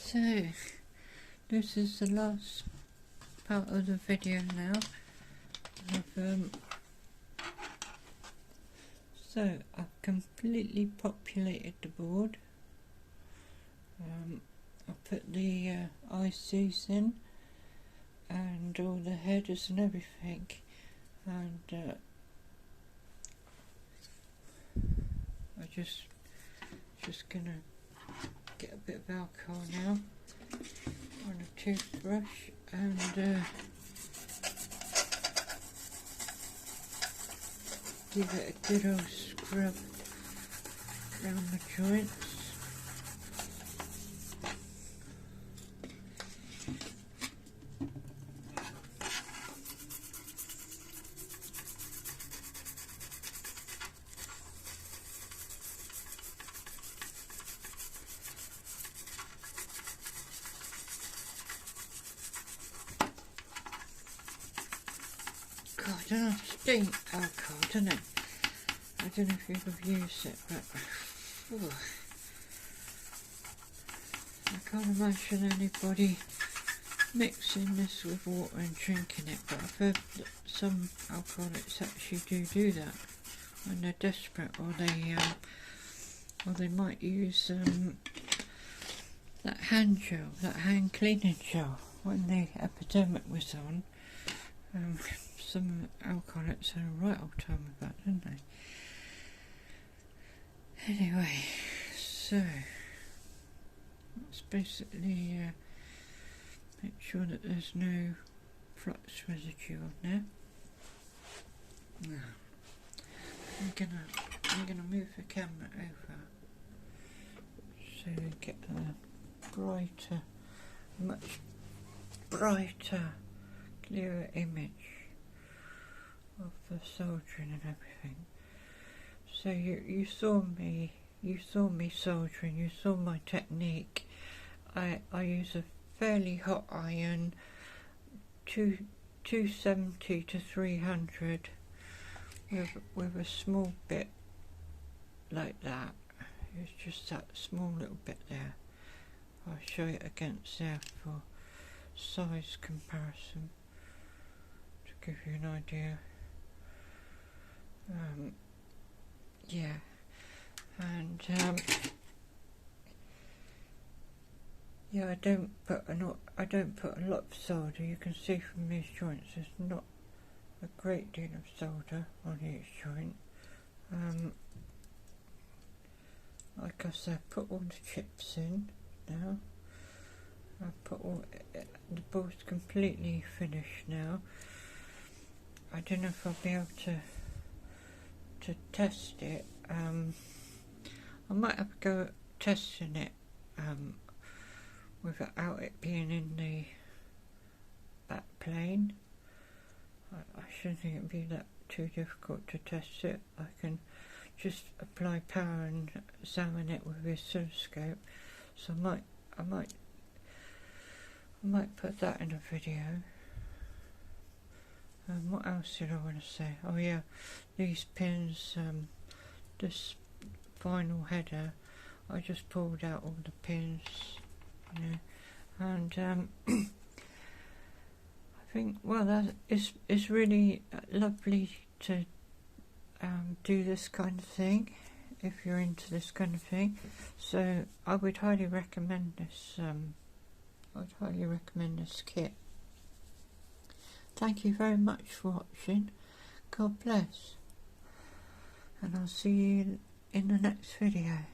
So this is the last part of the video now. I've completely populated the board. I put the ICs in and all the headers and everything, and I just gonna get a bit of alcohol now on a toothbrush and give it a good old scrub around the joints. God, I don't know, stink alcohol, doesn't it? I don't know if you've used it, but I can't imagine anybody mixing this with water and drinking it, but I've heard that some alcoholics actually do that when they're desperate, or they might use that hand gel, that hand cleaning gel when the epidemic was on. Some alcoholics had a right old time with that, didn't they? Anyway, so let's basically make sure that there's no flux residue on there. Now, I'm gonna move the camera over so we get a brighter, much brighter, clearer image of the soldering and everything. So you saw me soldering, you saw my technique. I use a fairly hot iron, 270 to 300 with a small bit like that. It's just that small little bit there. I'll show it against there for size comparison to give you an idea. Yeah, and yeah, I don't put a lot of solder. You can see from these joints there's not a great deal of solder on each joint. Like I said, put all the chips in now. I've put all the board's completely finished now. I don't know if I'll be able to test it. I might have to go testing it without it being in the back plane. I shouldn't think it'd be that too difficult to test it. I can just apply power and examine it with the oscilloscope. So I might put that in a video. What else did I want to say? Oh yeah, these pins, this final header, I just pulled out all the pins, you know, and I think, well, it's really lovely to do this kind of thing if you're into this kind of thing. So I would highly recommend this. Kit. Thank you very much for watching. God bless. And I'll see you in the next video.